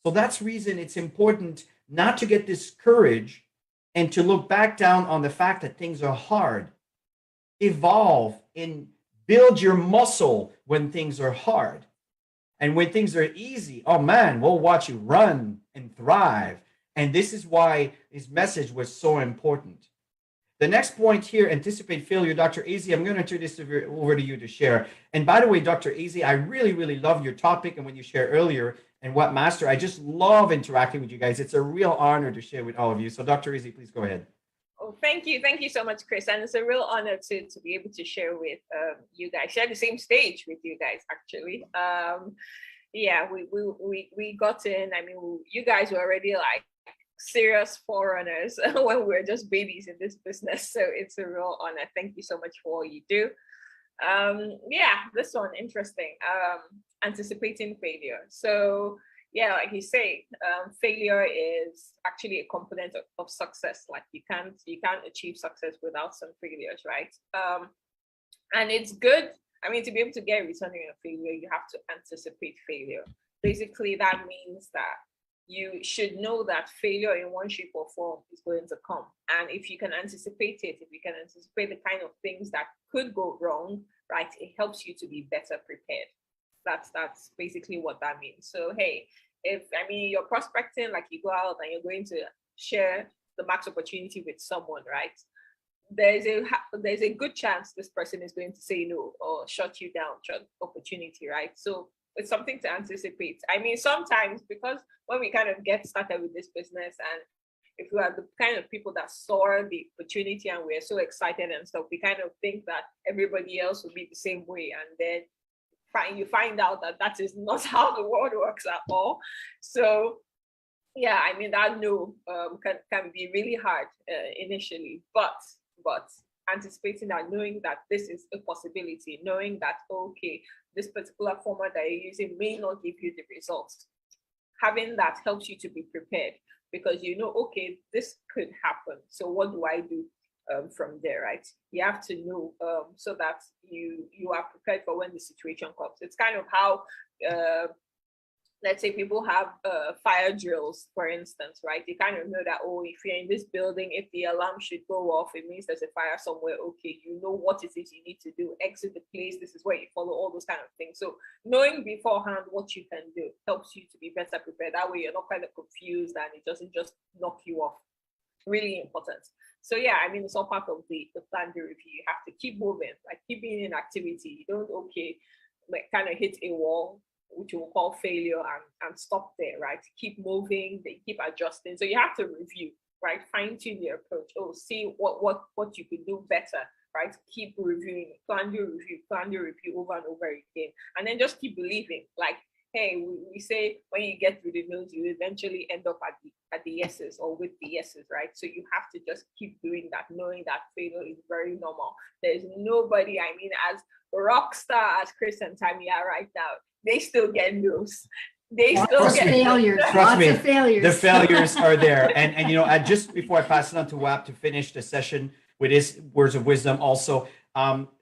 So that's the reason it's important not to get discouraged and to look back down on the fact that things are hard. Evolve and build your muscle when things are hard. And when things are easy, oh man, we'll watch you run and thrive. And this is why his message was so important. The next point here, anticipate failure. Dr. Izzy, I'm going to turn this over to you to share. And by the way, Dr. Izzy, I really, really love your topic and when you shared earlier and Wapmaster, I just love interacting with you guys. It's a real honor to share with all of you. So Dr. Izzy, please go ahead. Oh, thank you. Thank you so much, Chris. And it's a real honor to be able to share with you guys, share the same stage with you guys, actually. Yeah, we got in. I mean, you guys were already like serious forerunners when we were just babies in this business. So it's a real honor. Thank you so much for all you do. Yeah, this one, interesting. Anticipating failure. So yeah, like you say, failure is actually a component of success. Like you can't achieve success without some failures, right? And it's good. I mean, to be able to get returning on failure, you have to anticipate failure. Basically, that means that you should know that failure in one shape or form is going to come. And if you can anticipate it, if you can anticipate the kind of things that could go wrong, right, it helps you to be better prepared. That's basically what that means. So, hey, if, I mean, you're prospecting, like you go out and you're going to share the max opportunity with someone, right? There's a good chance this person is going to say no or shut you down, shut opportunity, right? So it's something to anticipate. I mean, sometimes, because when we kind of get started with this business, and if we are the kind of people that saw the opportunity and we're so excited and stuff, we kind of think that everybody else will be the same way. And then you find out that that is not how the world works at all. So yeah, I mean, that no can be really hard initially, but anticipating that, knowing that this is a possibility, knowing that, okay, this particular format that you're using may not give you the results. Having that helps you to be prepared, because you know, okay, this could happen. So what do I do from there, right? You have to know so that you are prepared for when the situation comes. It's kind of how let's say people have fire drills, for instance, right? You kind of know that, oh, if you're in this building, if the alarm should go off, it means there's a fire somewhere. Okay, you know what it is you need to do, exit the place, this is where you follow, all those kind of things. So knowing beforehand what you can do helps you to be better prepared. That way you're not kind of confused and it doesn't just knock you off. Really important. So yeah, I mean, it's all part of the plan, the review. You have to keep moving, like keep being in activity. You don't, okay, like kind of hit a wall, which we'll call failure, and stop there, right? Keep moving, they keep adjusting. So you have to review, right? Fine tune your approach. Oh, see what you could do better, right? Keep reviewing, plan your review over and over again, and then just keep believing. Like, hey, we say when you get through the no's, you eventually end up at the yeses or with the yeses, right? So you have to just keep doing that, knowing that failure is very normal. There's nobody, I mean, as rock star as Chris and Tammy are right now, they still get no's. They still get failures. Trust me, Lots of failures. the failures are there. And you know, just before I pass it on to Wap to finish the session with his words of wisdom, also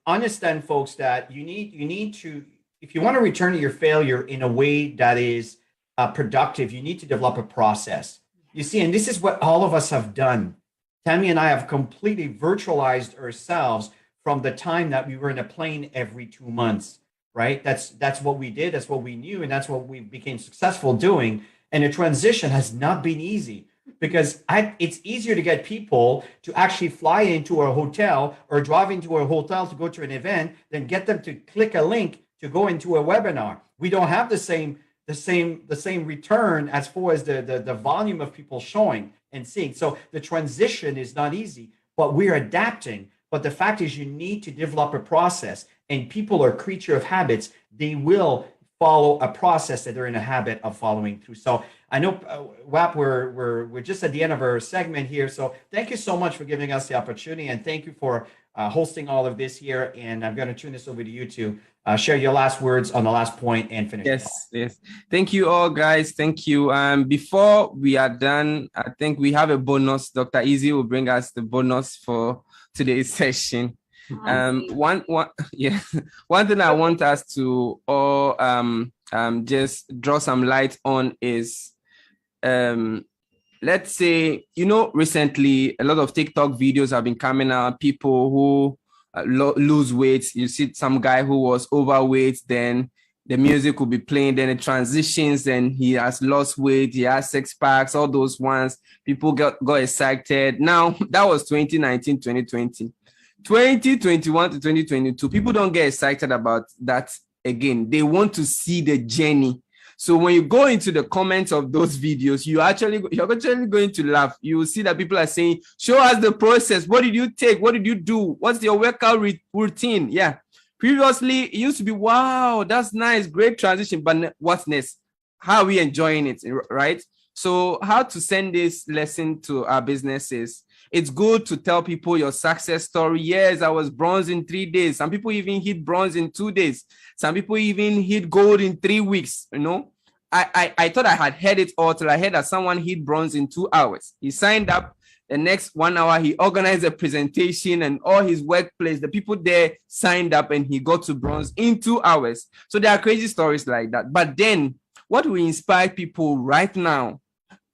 understand, folks, that you need to, if you want to return to your failure in a way that is productive, you need to develop a process. You see, and this is what all of us have done. Tammy and I have completely virtualized ourselves from the time that we were in a plane every 2 months, right? That's what we did. That's what we knew. And that's what we became successful doing. And the transition has not been easy, because it's easier to get people to actually fly into a hotel or drive into a hotel to go to an event than get them to click a link to go into a webinar. We don't have the same return as far as the volume of people showing and seeing. So the transition is not easy, but we're adapting. But the fact is, you need to develop a process, and people are a creature of habits. They will follow a process that they're in a habit of following through. So I know, Wap, we're just at the end of our segment here. So thank you so much for giving us the opportunity, and thank you for hosting all of this here. And I'm going to turn this over to you to share your last words on the last point and finish. Yes. Thank you all, guys. Thank you. Before we are done, I think we have a bonus. Dr. Izzy will bring us the bonus for today's session. One thing I want us to all just draw some light on is, let's say, you know, recently a lot of TikTok videos have been coming out, people who lose weight. You see some guy who was overweight, then the music will be playing, then it transitions and he has lost weight, he has 6 packs, all those ones. People got excited. Now, that was 2019, 2020. 2021 to 2022, people don't get excited about that again. They want to see the journey. So when you go into the comments of those videos, you're actually going to laugh. You will see that people are saying, show us the process. What did you take? What did you do? What's your workout routine? Yeah. Previously, it used to be, wow, that's nice, great transition. But what's next? How are we enjoying it, right? So how to send this lesson to our businesses? It's good to tell people your success story. Yes, I was bronze in 3 days. Some people even hit bronze in 2 days. Some people even hit gold in 3 weeks. You know, I thought I had heard it all till I heard that someone hit bronze in 2 hours. He signed up. The next 1 hour, he organized a presentation, and all his workplace, the people there signed up, and he got to bronze in 2 hours. So there are crazy stories like that. But then what we inspire people right now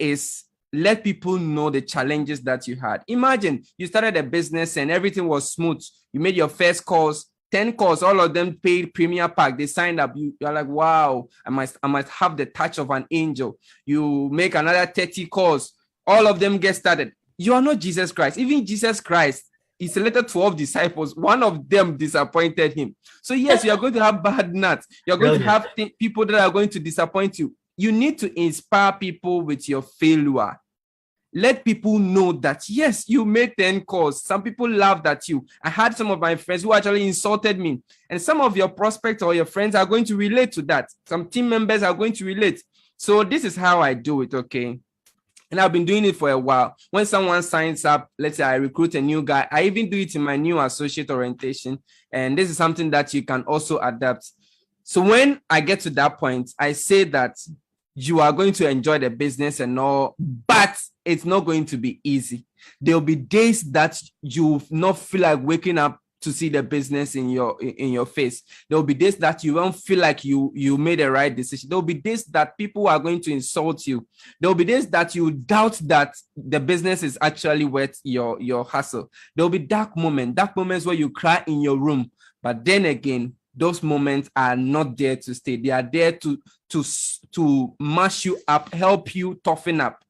is let people know the challenges that you had. Imagine you started a business and everything was smooth. You made your first calls, 10 calls, all of them paid Premier Pack. They signed up. You're like, wow, I must have the touch of an angel. You make another 30 calls. All of them get started. You are not Jesus Christ. Even Jesus Christ, he selected 12 disciples. One of them disappointed him. So yes, you are going to have bad nuts. You're going to have people that are going to disappoint you. You need to inspire people with your failure. Let people know that, yes, you made 10 calls. Some people laughed at you. I had some of my friends who actually insulted me. And some of your prospects or your friends are going to relate to that. Some team members are going to relate. So this is how I do it, okay? And I've been doing it for a while. When someone signs up, let's say I recruit a new guy, I even do it in my new associate orientation. And this is something that you can also adapt. So when I get to that point, I say that you are going to enjoy the business and all, but it's not going to be easy. There'll be days that you not feel like waking up to see the business in your face. There'll be days that you won't feel like you made a right decision. There'll be days that people are going to insult you. There'll be days that you doubt that the business is actually worth your hustle. There'll be dark moments where you cry in your room. But then again, those moments are not there to stay. They are there to mash you up, help you toughen up.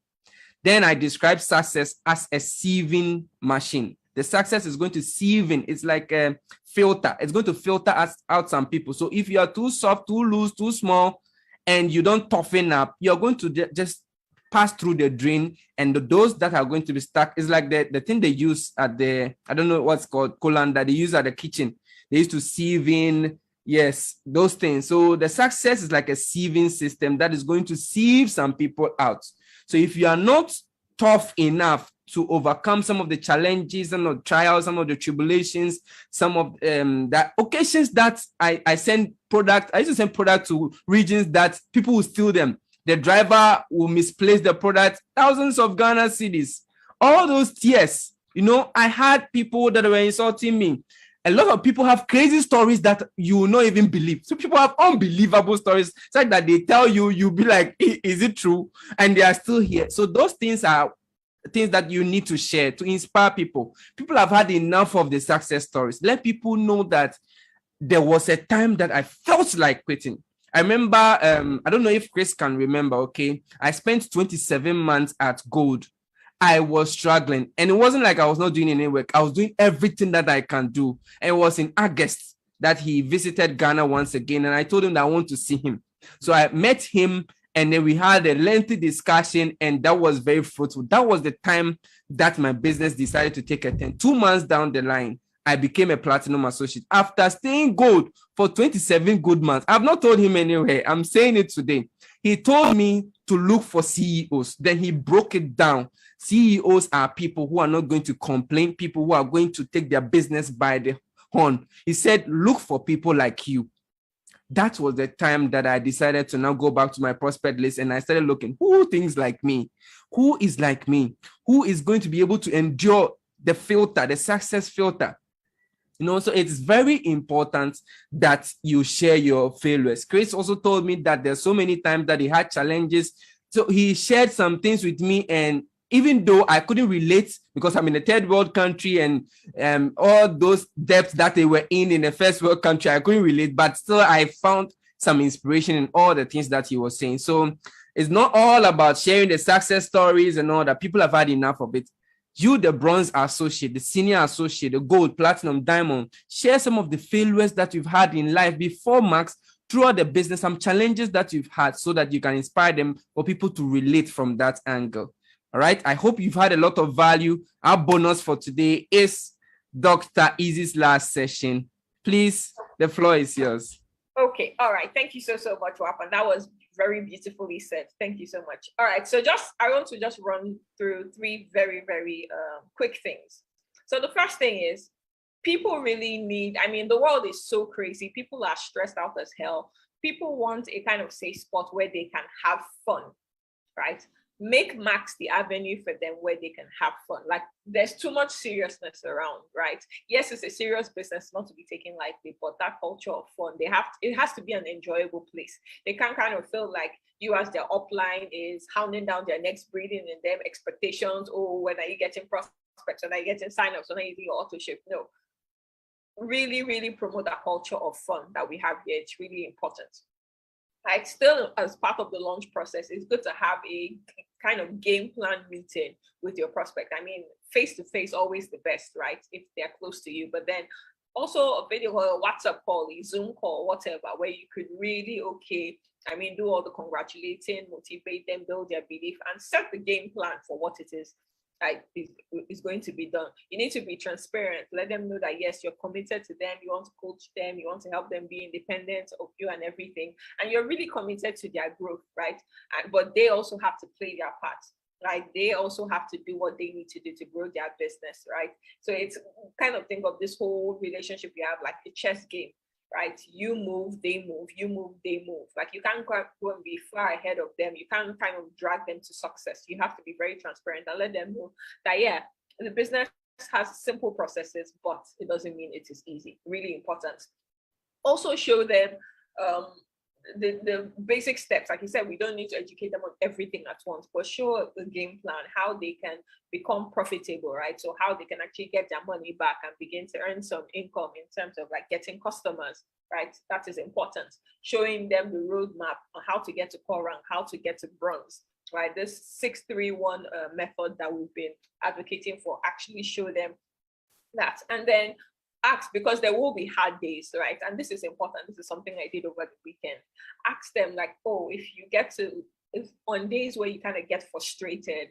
Then I describe success as a sieving machine. The success is going to sieve in. It's like a filter. It's going to filter out some people. So if you are too soft, too loose, too small, and you don't toughen up, you're going to just pass through the drain. And those that are going to be stuck is like the thing they use at the, I don't know what's called, colander, they use at the kitchen. They used to sieve in, yes, those things. So the success is like a sieving system that is going to sieve some people out. So if you are not tough enough to overcome some of the challenges, some of the trials, some of the tribulations, some of the occasions that I send product, I used to send product to regions that people will steal them. The driver will misplace the product, thousands of Ghana cedis. All those tears, I had people that were insulting me. A lot of people have crazy stories that you will not even believe. So people have unbelievable stories. It's like that they tell you, you'll be like, is it true? And they are still here. So those things are things that you need to share to inspire people. People have had enough of the success stories. Let people know that there was a time that I felt like quitting. I remember, I don't know if Chris can remember, okay? I spent 27 months at Gold. I was struggling, and it wasn't like I was not doing any work. I was doing everything that I can do. And it was in August that he visited Ghana once again, and I told him that I want to see him. So I met him, and then we had a lengthy discussion, and that was very fruitful. That was the time that my business decided to take a turn. 2 months down the line, I became a platinum associate after staying gold for 27 good months. I've not told him anywhere. I'm saying it today. He told me to look for CEOs. Then he broke it down. CEOs are people who are not going to complain, people who are going to take their business by the horn. He said, look for people like you. That was the time that I decided to now go back to my prospect list, and I started looking, who thinks like me? Who is like me? Who is going to be able to endure the filter, the success filter? So it's very important that you share your failures. Chris also told me that there's so many times that he had challenges. So he shared some things with me, and even though I couldn't relate because I'm in a third world country and all those depths that they were in a first world country, I couldn't relate, but still I found some inspiration in all the things that he was saying. So it's not all about sharing the success stories and all that. People have had enough of it. You, the bronze associate, the senior associate, the gold, platinum, diamond, share some of the failures that you've had in life before Max, throughout the business, some challenges that you've had so that you can inspire them for people to relate from that angle. All right. I hope you've had a lot of value. Our bonus for today is Dr. Izzy's last session. Please, the floor is yours. Okay. All right. Thank you so much, Wapa. That was very beautifully said. Thank you so much. All right. So I want to just run through 3 very, very quick things. So the first thing is people really need, the world is so crazy. People are stressed out as hell. People want a kind of safe spot where they can have fun, right? Make Max the avenue for them where they can have fun. Like there's too much seriousness around, right? Yes, it's a serious business, not to be taken lightly, but that culture of fun, it has to be an enjoyable place. They can't kind of feel like you as their upline is hounding down their necks, breathing in them expectations. Oh, when are you getting prospects? When are you getting signups? When are you doing your auto ship? No. Really, really promote that culture of fun that we have here. It's really important. Like still as part of the launch process, it's good to have a kind of game plan meeting with your prospect. Face-to-face, always the best, right? If they're close to you, but then also a video call, a WhatsApp call, a Zoom call, whatever, where you could really, do all the congratulating, motivate them, build their belief, and set the game plan for what it is is going to be done. You need to be transparent. Let them know that yes, you're committed to them. You want to coach them. You want to help them be independent of you and everything. And you're really committed to their growth, right? But they also have to play their part. Like they also have to do what they need to do to grow their business, right? So it's kind of think of this whole relationship you have like a chess game, right? You move, they move, you move, they move. Like you can't go and be far ahead of them. You can't kind of drag them to success. You have to be very transparent and let them know that, yeah, the business has simple processes, but it doesn't mean it is easy. Really important. Also show them the basic steps. Like you said, we don't need to educate them on everything at once, but show the game plan, how they can become profitable, right? So how they can actually get their money back and begin to earn some income in terms of like getting customers, right? That is important. Showing them the roadmap on how to get to core rank, how to get to bronze, right? This 631 method that we've been advocating for, actually show them that. And then ask, because there will be hard days, right? And this is important. This is something I did over the weekend. Ask them like, oh, if you get to, if on days where you kind of get frustrated,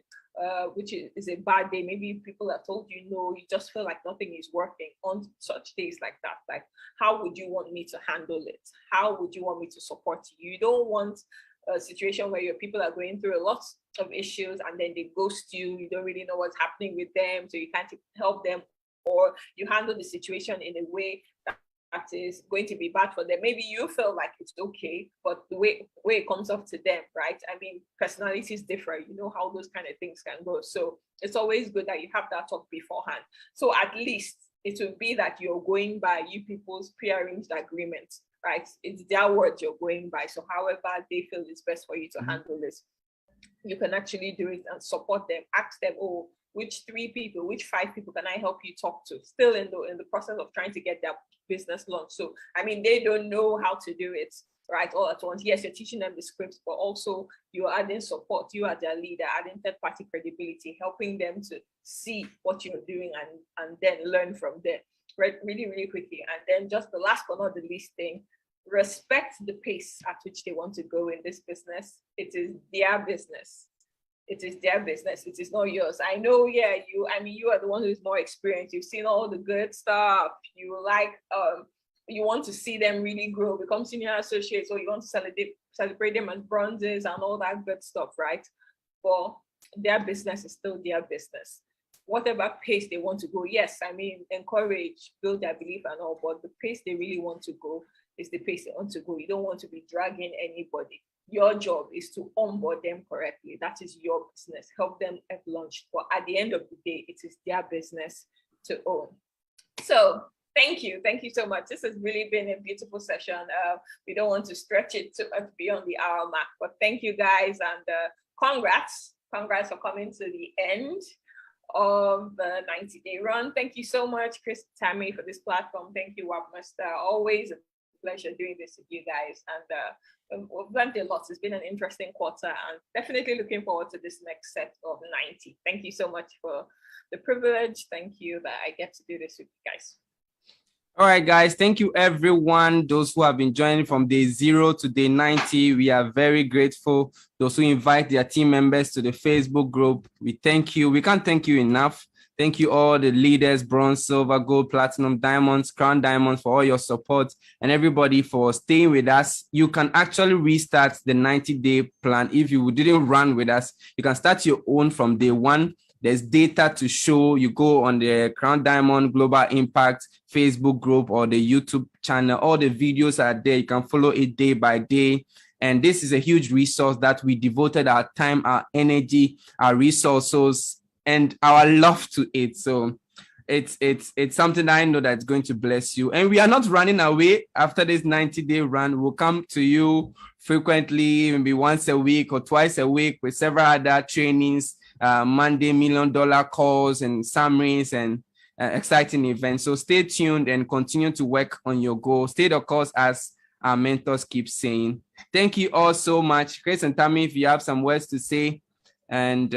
which is a bad day, maybe people have told you no, you just feel like nothing is working, on such days like that, like, how would you want me to handle it? How would you want me to support you? You don't want a situation where your people are going through a lot of issues and then they ghost you. You don't really know what's happening with them, so you can't help them, or you handle the situation in a way that is going to be bad for them. Maybe you feel like it's okay, but the way it comes up to them, right? I mean, personalities differ. You know how those kind of things can go. So it's always good that you have that talk beforehand. So at least it will be that you're going by you people's prearranged agreement, right? It's their words you're going by. So however they feel is best for you to handle this, you can actually do it and support them. Ask them, oh, which 3 people, which 5 people can I help you talk to? Still in the process of trying to get their business launched. So, I mean, they don't know how to do it, right, all at once. Yes, you're teaching them the scripts, but also you're adding support. You are their leader, adding third-party credibility, helping them to see what you're doing and then learn from there, right? Really, really quickly. And then just the last but not the least thing, respect the pace at which they want to go in this business. It is their business. It is their business. It is not yours. I know, yeah, you are the one who is more experienced. You've seen all the good stuff. You like, you want to see them really grow, become senior associates, or you want to celebrate them as bronzes and all that good stuff, right? But their business is still their business. Whatever pace they want to go, yes, I mean, encourage, build their belief and all, but the pace they really want to go is the pace they want to go. You don't want to be dragging anybody. Your job is to onboard them correctly. That is your business. Help them at launch. But at the end of the day, it is their business to own. So thank you. Thank you so much. This has really been a beautiful session. We don't want to stretch it too much beyond the hour mark, but thank you guys, and congrats. Congrats for coming to the end of the 90-day run. Thank you so much, Chris, Tammy, for this platform. Thank you, Wapmaster. Always a pleasure doing this with you guys, and we've learned a lot. It's been an interesting quarter, and definitely looking forward to this next set of 90. Thank you so much for the privilege. Thank you that I get to do this with you guys. All right, guys. Thank you, everyone. Those who have been joining from day 0 to day 90, we are very grateful. Those who invite their team members to the Facebook group, we thank you. We can't thank you enough. Thank you all the leaders, bronze, silver, gold, platinum, diamonds, crown diamonds, for all your support, and everybody for staying with us. You can actually restart the 90-day plan. If you didn't run with us, you can start your own from day 1. There's data to show. You go on the Crown Diamond Global Impact Facebook group or the YouTube channel. All the videos are there. You can follow it day by day. And this is a huge resource that we devoted our time, our energy, our resources, and our love to it. So it's something I know that's going to bless you. And we are not running away. After this 90-day run, we'll come to you frequently, maybe once a week or twice a week, with several other trainings, Monday $1 million calls and summaries and exciting events. So stay tuned and continue to work on your goal. Stay the course, as our mentors keep saying. Thank you all so much. Chris and Tammy, if you have some words to say. And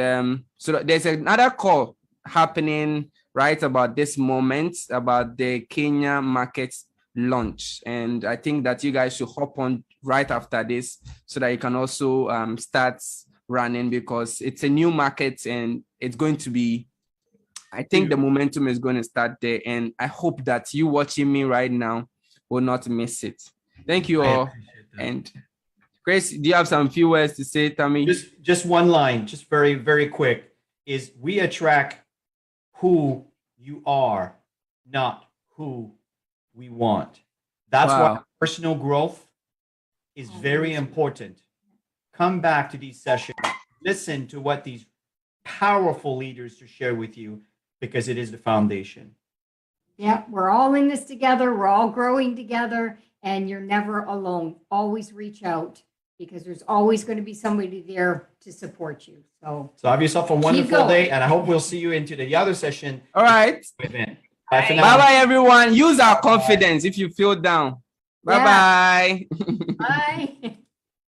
so there's another call happening right about this moment about the Kenya market launch. And I think that you guys should hop on right after this so that you can also start running, because it's a new market and it's going to be, I think the momentum is going to start there. And I hope that you watching me right now will not miss it. Thank you all. And Chris, do you have some few words to say, Tammy? Just one line, just very, very quick, is we attract who you are, not who we want. That's why personal growth is very important. Come back to these sessions, listen to what these powerful leaders to share with you, because it is the foundation. Yeah, we're all in this together. We're all growing together, and you're never alone. Always reach out, because there's always going to be somebody there to support you. So have yourself a wonderful day, and I hope we'll see you into the other session. All right. Bye for now. Bye-bye, everyone. Use our confidence if you feel down. Bye-bye. Bye.